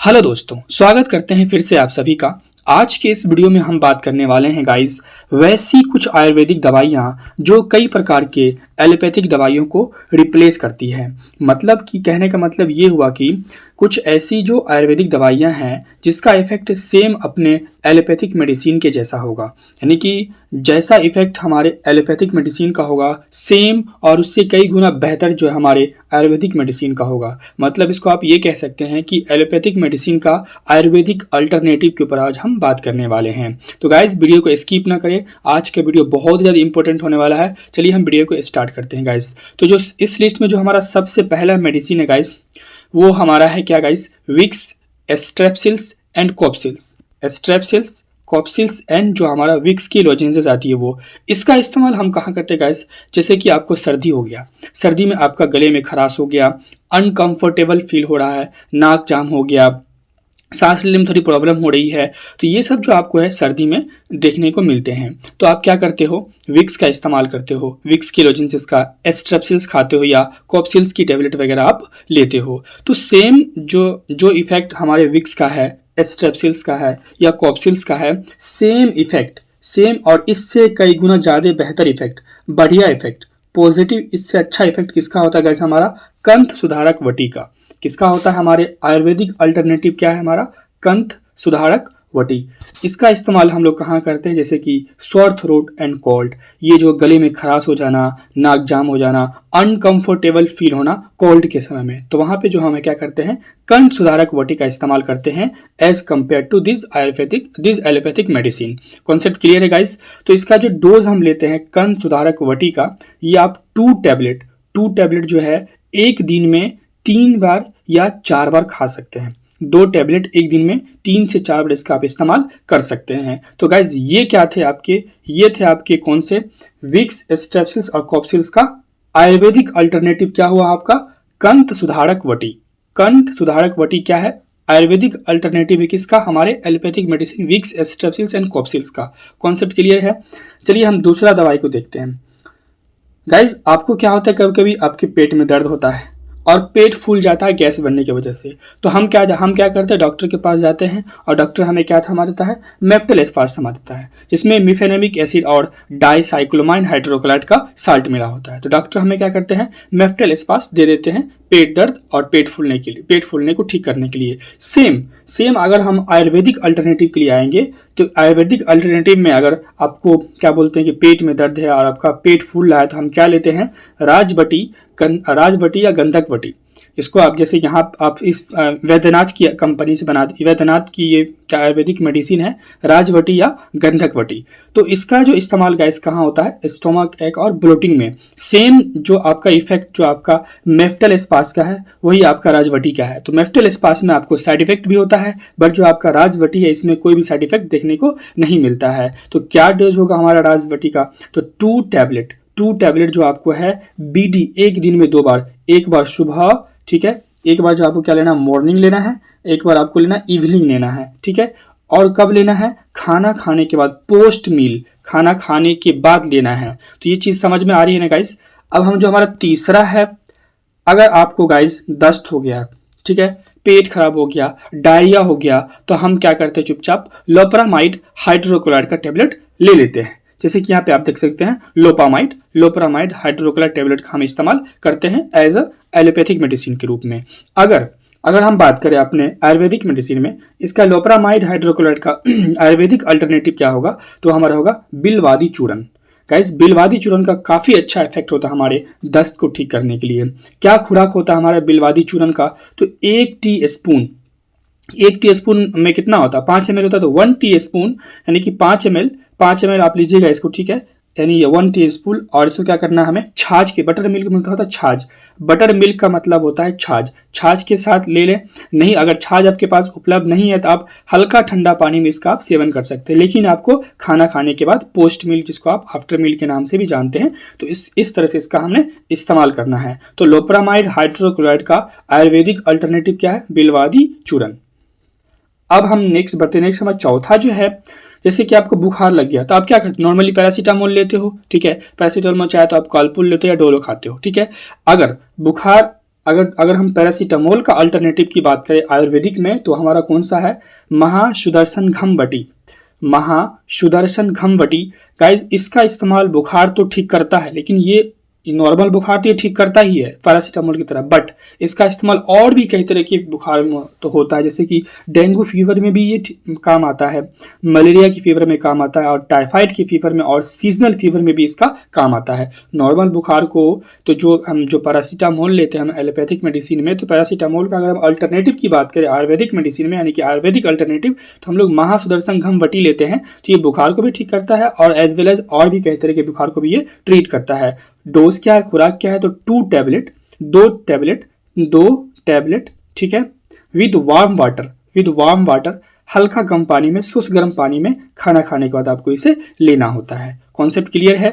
Hello दोस्तों, स्वागत करते हैं फिर से आप सभी का। आज के इस वीडियो में हम बात करने वाले हैं गाइस, वैसी कुछ आयुर्वेदिक दवाइयाँ जो कई प्रकार के एलोपैथिक दवाइयों को रिप्लेस करती है। मतलब कि कहने का मतलब ये हुआ कि कुछ ऐसी जो आयुर्वेदिक दवाइयाँ हैं जिसका इफेक्ट सेम अपने एलोपैथिक मेडिसिन के जैसा होगा, यानी कि जैसा इफेक्ट हमारे एलोपैथिक मेडिसिन का होगा सेम और उससे कई गुना बेहतर जो है हमारे आयुर्वेदिक मेडिसिन का होगा। मतलब इसको आप ये कह सकते हैं कि एलोपैथिक मेडिसिन का आयुर्वेदिक अल्टरनेटिव के ऊपर आज हम बात करने वाले हैं। तो गाइस वीडियो को स्किप ना करें, आज का वीडियो बहुत ज़्यादा इंपॉर्टेंट होने वाला है। चलिए हम वीडियो को स्टार्ट करते हैं गाइस। तो जो इस लिस्ट में जो हमारा सबसे पहला मेडिसिन है गाइस, वो हमारा है क्या guys, Vicks Strepsils and Cofsils. Strepsils, Cofsils and जो हमारा विक्स की लोजेंसेस आती है वो, इसका इस्तेमाल हम कहाँ करते हैं गाइस, जैसे कि आपको सर्दी हो गया, सर्दी में आपका गले में खराश हो गया, अनकंफर्टेबल फील हो रहा है, नाक जाम हो गया, सांस लेने में थोड़ी प्रॉब्लम हो रही है, तो ये सब जो आपको है सर्दी में देखने को मिलते हैं। तो आप क्या करते हो, विक्स का इस्तेमाल करते हो, विक्स की लोजेंसेस का, स्ट्रेप्सिल्स खाते हो या कॉप्सिल्स की टेबलेट वगैरह आप लेते हो। तो सेम जो इफेक्ट हमारे विक्स का है, स्ट्रेप्सिल्स का है या कॉप्सिल्स का है, सेम इफेक्ट, सेम और इससे कई गुना ज़्यादा बेहतर इफेक्ट, बढ़िया इफेक्ट, पॉजिटिव, इससे अच्छा इफेक्ट किसका होता है गाइस, हमारा कंठ सुधारक वटी का। किसका होता है, हमारे आयुर्वेदिक अल्टरनेटिव क्या है हमारा, कंठ सुधारक वटी। इसका इस्तेमाल हम लोग कहाँ करते हैं, जैसे कि सोर थ्रोट एंड कोल्ड, ये जो गले में खराश हो जाना, नाक जाम हो जाना, अनकंफर्टेबल फील होना कोल्ड के समय में, तो वहाँ पे जो हम क्या करते हैं, कंठ सुधारक वटी का इस्तेमाल करते हैं as compare to this allopathic medicine. Concept clear है गाइस। तो इसका जो डोज हम लेते हैं कंठ सुधारक वटी का, ये आप 2 टैबलेट जो है एक दिन में 3 बार या 4 बार खा सकते हैं। 2 टैबलेट एक दिन में 3 से 4 बार इसका आप इस्तेमाल कर सकते हैं। तो गाइज ये क्या थे आपके, ये थे आपके कौन से, विक्स, स्ट्रेप्सिल्स और कॉप्सिल्स का आयुर्वेदिक अल्टरनेटिव क्या हुआ आपका, कंठ सुधारक वटी। कंठ सुधारक वटी क्या है, आयुर्वेदिक अल्टरनेटिव है किसका, हमारे allopathic medicine Vicks, Strepsils and Cofsils का। कॉन्सेप्ट क्लियर है। चलिए हम दूसरा दवाई को देखते हैं। गाइज आपको क्या होता है, कभी कभी आपके पेट में दर्द होता है और पेट फूल जाता है गैस बनने की वजह से, तो हम क्या करते हैं, डॉक्टर के पास जाते हैं और डॉक्टर हमें क्या थमा देता है, मेफ्टल एस्पास थमा देता है, जिसमें मिफेनेमिक एसिड और डाइसाइक्लोमाइन हाइड्रोक्लोराइड का साल्ट मिला होता है। तो डॉक्टर हमें क्या करते हैं, मेफ्टल एस्पास दे देते हैं पेट दर्द और पेट फूलने के लिए, पेट फूलने को ठीक करने के लिए। सेम अगर हम आयुर्वेदिक अल्टरनेटिव के लिए आएंगे, तो आयुर्वेदिक अल्टरनेटिव में अगर आपको क्या बोलते हैं कि पेट में दर्द है और आपका पेट फूल रहा है, तो हम क्या लेते हैं, राजबटी या गंधक वटी। इसको आप जैसे यहाँ आप इस वैद्यनाथ की कंपनी से वैद्यनाथ की ये क्या आयुर्वेदिक मेडिसिन है, राजवटी या गंधक वटी। तो इसका जो इस्तेमाल गाइस कहाँ होता है, स्टोमक एक और ब्लोटिंग में। सेम जो आपका इफेक्ट जो आपका मेफ्टल एस्पास का है, वही आपका राजवटी का है। तो मेफ्टल एस्पास में आपको साइड इफेक्ट भी होता है, बट जो आपका राजवटी है इसमें कोई भी साइड इफेक्ट देखने को नहीं मिलता है। तो क्या डोज होगा हमारा राजवटी का, तो 2 टैबलेट जो आपको है बीडी, एक दिन में 2 बार, एक बार सुबह, ठीक है, एक बार जो आपको क्या लेना, मॉर्निंग लेना है, एक बार आपको लेना इवनिंग लेना है, ठीक है। और कब लेना है, खाना खाने के बाद, पोस्ट मील, खाना खाने के बाद लेना है। तो ये चीज़ समझ में आ रही है ना गाइस। अब हम जो हमारा तीसरा है, अगर आपको गाइस दस्त हो गया, ठीक है, पेट खराब हो गया, डायरिया हो गया, तो हम क्या करते हैं, चुपचाप लोपरामाइड हाइड्रोक्लोराइड का टेबलेट ले लेते हैं। जैसे कि यहाँ पे आप देख सकते हैं लोपरामाइड हाइड्रोक्लोराइड टेबलेट का हम इस्तेमाल करते हैं एज अ एलोपैथिक मेडिसिन के रूप में। अगर हम बात करें अपने आयुर्वेदिक मेडिसिन में, इसका लोपरामाइड हाइड्रोक्लोराइड का आयुर्वेदिक अल्टरनेटिव क्या होगा, तो हमारा होगा बिलवादी चूर्ण। गाइस बिलवादी चूर्ण का काफ़ी अच्छा इफेक्ट होता है हमारे दस्त को ठीक करने के लिए। क्या खुराक होता है हमारा बिलवादी चूर्ण का, तो 1 टीस्पून में कितना होता है, 5 ml होता है, तो 1 टीस्पून यानी कि 5 ml आप लीजिएगा इसको, ठीक है, यानी ये 1 टीस्पून। और इसको क्या करना है, हमें छाछ के, बटर मिल्क मिलता होता है छाछ, बटर मिल्क का मतलब होता है छाछ के साथ ले लें। नहीं, अगर छाछ आपके पास उपलब्ध नहीं है तो आप हल्का ठंडा पानी में इसका आप सेवन कर सकते हैं, लेकिन आपको खाना खाने के बाद, पोस्ट मील जिसको आप आफ्टर मील के नाम से भी जानते हैं, तो इस तरह से इसका हमने इस्तेमाल करना है। तो लोपरामाइड हाइड्रोक्लोराइड का आयुर्वेदिक अल्टरनेटिव क्या है, बिलवादी चूर्ण। अब हम नेक्स्ट बढ़ते हैं। नेक्स्ट हमारा चौथा जो है, जैसे कि आपको बुखार लग गया, तो आप क्या करते हो, नॉर्मली पैरासीटामोल लेते हो, ठीक है, पैरासीटामोल चाहे तो आप कालपुल लेते हो या डोलो खाते हो, ठीक है। अगर बुखार अगर हम पैरासीटामोल का अल्टरनेटिव की बात करें आयुर्वेदिक में, तो हमारा कौन सा है, महासुदर्शन घमबटी। महासुदर्शन घमबटी गाइज, इसका इस्तेमाल बुखार तो ठीक करता है, लेकिन ये नॉर्मल बुखार तो ये ठीक करता ही है पैरासीटामोल की तरह, बट इसका इस्तेमाल और भी कई तरह के बुखार में तो होता है, जैसे कि डेंगू फीवर में भी ये काम आता है, मलेरिया की फीवर में काम आता है, और टाइफाइड की फीवर में और सीजनल फीवर में भी इसका काम आता है। नॉर्मल बुखार को तो जो पैरासीटामोल लेते हैं हम एलोपैथिक मेडिसिन में, तो पैरासीटामोल का अगर हम अल्टरनेटिव की बात करें आयुर्वेदिक मेडिसिन में, यानी कि आयुर्वेदिक अल्टरनेटिव, तो हम लोग महासुदर्शन घमबटी लेते हैं। तो ये बुखार को भी ठीक करता है और एज वेल एज और भी कई तरह के बुखार को भी ये ट्रीट करता है। डोज क्या है, खुराक क्या है, तो 2 टैबलेट, 2 टैबलेट, ठीक है, विद वार्म वाटर, हल्का गर्म पानी में, शुष्क गर्म पानी में खाना खाने के बाद आपको इसे लेना होता है। कॉन्सेप्ट क्लियर है।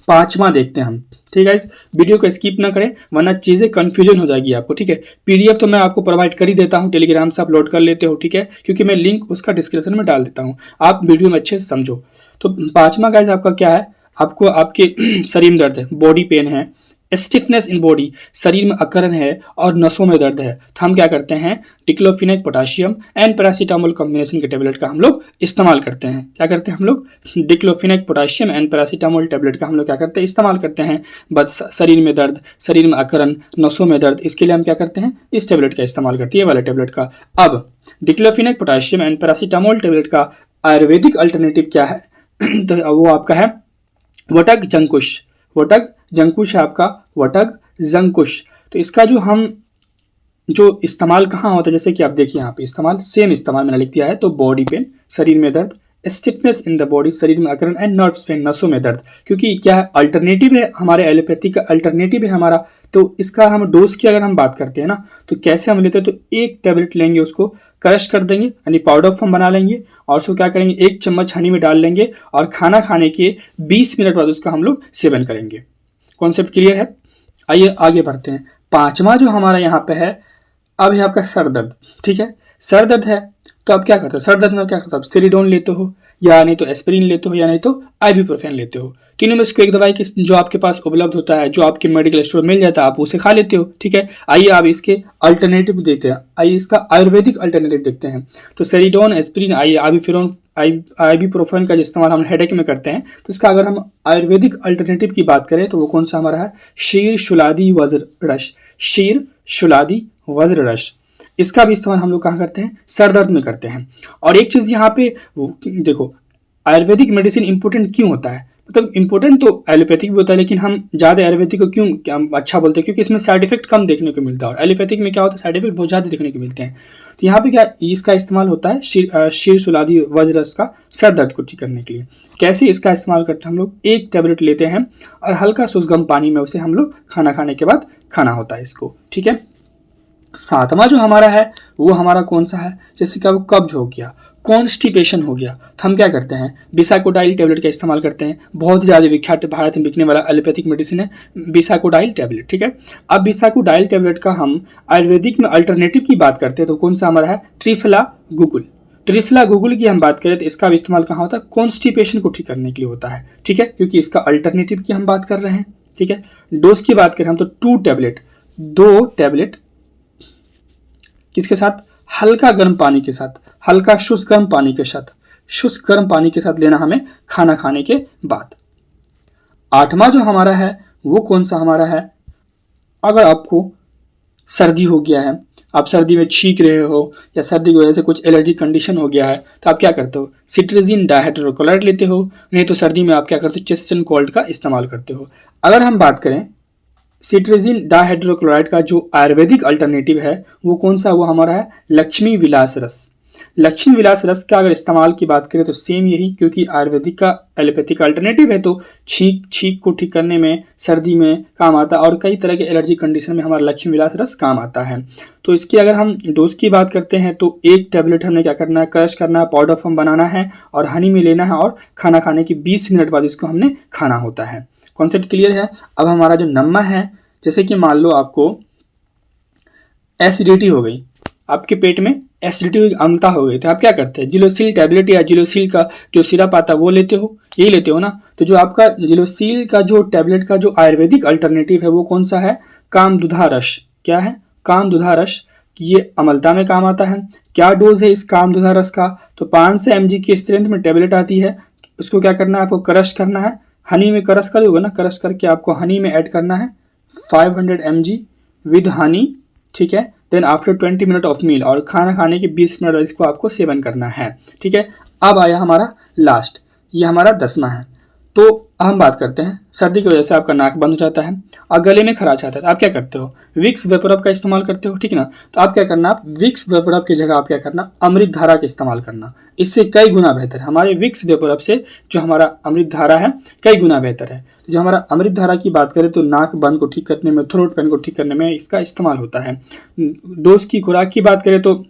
पांचवा देखते हैं हम, ठीक है। इस वीडियो को स्किप ना करें वरना चीज़ें कंफ्यूजन हो जाएगी आपको, ठीक है। पीडीएफ तो मैं आपको प्रोवाइड कर ही देता हूँ, टेलीग्राम से आप लोड कर लेते हो, ठीक है, क्योंकि मैं लिंक उसका डिस्क्रिप्शन में डाल देता हूँ, आप वीडियो में अच्छे से समझो। तो पांचवा गाइस आपका क्या है, आपको आपके शरीर में दर्द है, बॉडी पेन है, स्टिफनेस इन बॉडी, शरीर में अकड़न है और नसों में दर्द है, तो हम क्या करते हैं, diclofenac potassium and paracetamol combination के टेबलेट का हम लोग इस्तेमाल करते हैं। क्या करते हैं हम लोग, diclofenac potassium and paracetamol tablet का हम लोग क्या करते हैं, इस्तेमाल करते हैं। बस शरीर में दर्द, शरीर में अकड़न, नसों में दर्द, इसके लिए हम क्या करते हैं, इस टेबलेट का इस्तेमाल करते हैं, ये वाले टेबलेट का। अब diclofenac potassium and paracetamol tablet का आयुर्वेदिक अल्टरनेटिव क्या है, तो वो आपका है वटक जंकुश है आपका, वटक जंकुश। तो इसका जो इस्तेमाल कहाँ होता है, जैसे कि आप देखिए यहाँ पे इस्तेमाल सेम इस्तेमाल मैंने लिख दिया है। तो बॉडी पेन, शरीर में दर्द, स्टिफनेस इन द बॉडी, शरीर में अकड़न, एंड नर्व्स पेन, नसों में दर्द, क्योंकि क्या है, अल्टरनेटिव है हमारे एलोपैथी का, अल्टरनेटिव है हमारा। तो इसका हम डोज की अगर हम बात करते हैं ना, तो कैसे हम लेते हैं, तो 1 टैबलेट लेंगे, उसको क्रश कर देंगे, यानी पाउडर फॉर्म बना लेंगे, और उसको क्या करेंगे, 1 चम्मच हनी में डाल लेंगे, और खाना खाने के 20 मिनट बाद उसका हम लोग सेवन करेंगे। कॉन्सेप्ट क्लियर है। आइए आगे बढ़ते हैं। पांचवा जो हमारा यहाँ पे है, अब है आपका सर दर्द, ठीक है। सर दर्द है तो आप क्या करते हो, सर दर्द में क्या करते हो, आप सेरिडोन लेते हो, या नहीं तो एस्पिरिन लेते हो, या नहीं तो आइबुप्रोफेन लेते हो। तीनों में से एक दवाई की जो आपके पास उपलब्ध होता है, जो आपके मेडिकल स्टोर मिल जाता है, आप उसे खा लेते हो, ठीक है। आइए आप इसके अल्टरनेटिव देते हैं, आइए इसका आयुर्वेदिक अल्टरनेटिव देखते हैं। तो सेरिडोन, एस्पिरिन, आइबुप्रोफेन का जो इस्तेमाल हम हेडेक में करते हैं, तो इसका अगर हम आयुर्वेदिक अल्टरनेटिव की बात करें तो वो कौन सा हमारा है, शीर शुलादी वज्र रस। इसका भी इस्तेमाल हम लोग कहाँ करते हैं, सर दर्द में करते हैं। और एक चीज़ यहाँ पे देखो, आयुर्वेदिक मेडिसिन इंपॉर्टेंट क्यों होता है, मतलब इंपॉर्टेंट तो एलोपैथिक भी होता है, लेकिन हम ज़्यादा एलोपैथिक को क्यों अच्छा बोलते हैं, क्योंकि इसमें साइड इफेक्ट कम देखने को मिलता है, और एलोपैथिक में क्या होता है, साइड इफेक्ट बहुत ज़्यादा देखने को मिलते हैं। तो यहाँ पे क्या इसका इस्तेमाल होता है, शीर शुलादी वज्र रस का सर दर्द को ठीक करने के लिए। कैसे इसका इस्तेमाल करते हैं हम लोग, 1 टैबलेट लेते हैं और हल्का सुसगम पानी में उसे हम लोग खाना खाने के बाद खाना होता है इसको, ठीक है। सातवां जो हमारा है वो हमारा कौन सा है, जैसे कि अब कब्ज हो गया, कॉन्स्टिपेशन हो गया, तो हम क्या करते हैं, बिसाकोडाइल टेबलेट का इस्तेमाल करते हैं। बहुत ज़्यादा विख्यात भारत में बिकने वाला एलोपैथिक मेडिसिन है बिसाकोडाइल टेबलेट, ठीक है। अब बिसाकोडाइल टेबलेट का हम आयुर्वेदिक में अल्टरनेटिव की बात करते हैं, तो कौन सा हमारा है, त्रिफला गुगुल की हम बात करें तो इसका भी इस्तेमाल कहाँ होता है, कॉन्स्टिपेशन को ठीक करने के लिए होता है, ठीक है, क्योंकि इसका अल्टरनेटिव की हम बात कर रहे हैं, ठीक है। डोज की बात करें हम तो 2 टैबलेट किसके साथ, हल्का गर्म पानी के साथ, हल्का शुष्क गर्म पानी के साथ लेना हमें खाना खाने के बाद। 8वां जो हमारा है वो कौन सा हमारा है, अगर आपको सर्दी हो गया है, आप सर्दी में छींक रहे हो, या सर्दी की वजह से कुछ एलर्जी कंडीशन हो गया है, तो आप क्या करते हो, सिट्राजिन डाइहाइड्रोक्लोराइड लेते हो, नहीं तो सर्दी में आप क्या करते हो, चेस्टन कोल्ड का इस्तेमाल करते हो। अगर हम बात करें सिट्राजिन डाइहाइड्रोक्लोराइड का जो आयुर्वेदिक अल्टरनेटिव है वो कौन सा, वो हमारा है लक्ष्मी विलास रस का अगर इस्तेमाल की बात करें तो सेम यही, क्योंकि आयुर्वेदिक का एलोपैथिक अल्टरनेटिव है, तो छींक को ठीक करने में, सर्दी में काम आता है, और कई तरह के एलर्जी कंडीशन में हमारा लक्ष्मी विलास रस काम आता है। तो इसकी अगर हम डोज की बात करते हैं तो 1 टैबलेट हमने क्या करना है, क्रश करना है, पाउडर फॉर्म बनाना है, और हनी में लेना है, और खाना खाने के 20 मिनट बाद इसको हमने खाना होता है। कॉन्सेप्ट क्लियर है। अब हमारा जो नम्मा है, जैसे कि मान लो आपको एसिडिटी हो गई, आपके पेट में एसिडिटी हुई, अम्लता हो गई, तो आप क्या करते हैं, जिलोसिल टैबलेट या जिलोसिल का जो सिरप आता है वो लेते हो, यही लेते हो ना। तो जो आपका जिलोसिल का जो टैबलेट का जो आयुर्वेदिक अल्टरनेटिव है वो कौन सा है, कामदुधा रस। क्या है? कामदुधा रस। ये अम्लता में काम आता है। क्या डोज है इस कामदुधा रस का? तो 500 mg की स्ट्रेंथ में टेबलेट आती है। उसको क्या करना है? आपको क्रश करना है, हनी में क्रश करोगे ना, क्रश करके आपको हनी में ऐड करना है 500 mg विद हनी, ठीक है। Then after 20 minute of meal, और खाना खाने के 20 मिनट इसको आपको सेवन करना है, ठीक है। अब आया हमारा लास्ट, ये हमारा 10वां है। तो हम बात करते हैं सर्दी की वजह से आपका नाक बंद हो जाता है और गले में खराश आता है, तो आप क्या करते हो? विक्स वेपोरब का इस्तेमाल करते हो, ठीक है ना। तो आप क्या करना, आप विक्स वेपोरब की जगह आप क्या करना, अमृत धारा का इस्तेमाल करना। इससे कई गुना बेहतर है, हमारे विक्स वेपोरब से जो हमारा अमृत धारा है कई गुना बेहतर है। जो हमारा अमृत धारा की बात करें तो नाक बंद को ठीक करने में, थ्रोट पेन को ठीक करने में इसका इस्तेमाल होता है। डोज की खुराक की बात करें तो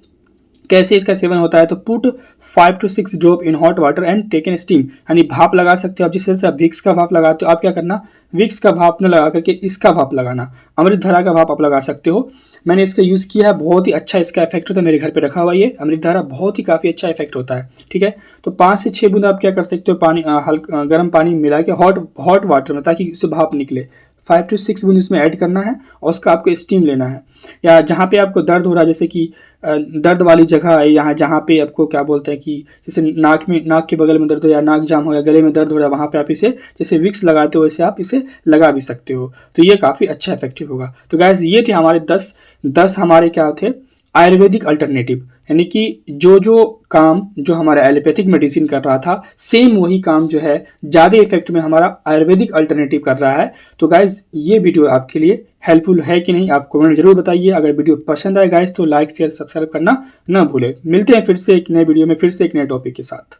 कैसे इसका सेवन होता है, तो put 5 to 6 drop in hot water and take an steam, यानी भाप लगा सकते हो आप। जिस तरह से आप विक्स का भाप लगाते हो, आप क्या करना, विक्स का भाप न लगा करके इसका भाप लगाना, अमृत धारा का भाप आप लगा सकते हो। मैंने इसका यूज़ किया है, बहुत ही अच्छा इसका इफेक्ट होता है। मेरे घर पे रखा हुआ ये अमृत धारा, बहुत ही काफ़ी अच्छा इफेक्ट होता है, ठीक है। तो 5 से 6 बूंद आप क्या कर सकते हो, पानी हल्का गर्म पानी मिला के हॉट वाटर में, ताकि उससे भाप निकले। 5 to 6 बूंद इसमें ऐड करना है और उसका आपको स्टीम लेना है। या जहाँ पे आपको दर्द हो रहा है, जैसे कि दर्द वाली जगह है, यहाँ जहाँ पे आपको क्या बोलते हैं कि जैसे नाक के बगल में दर्द हो, या नाक जाम हो, या गले में दर्द हो रहा है, वहाँ पे आप इसे जैसे विक्स लगाते हो वैसे आप इसे लगा भी सकते हो। तो ये काफ़ी अच्छा इफेक्टिव होगा। तो गाइस ये थे हमारे 10 हमारे क्या थे आयुर्वेदिक अल्टरनेटिव, यानी कि जो काम जो हमारा एलोपैथिक मेडिसिन कर रहा था, सेम वही काम जो है ज़्यादा इफेक्ट में हमारा आयुर्वेदिक अल्टरनेटिव कर रहा है। तो गाइज ये वीडियो आपके लिए हेल्पफुल है कि नहीं, आप कमेंट जरूर बताइए। अगर वीडियो पसंद आए गाइज तो लाइक शेयर सब्सक्राइब करना ना भूले। मिलते हैं फिर से एक नए वीडियो में, फिर से एक नए टॉपिक के साथ।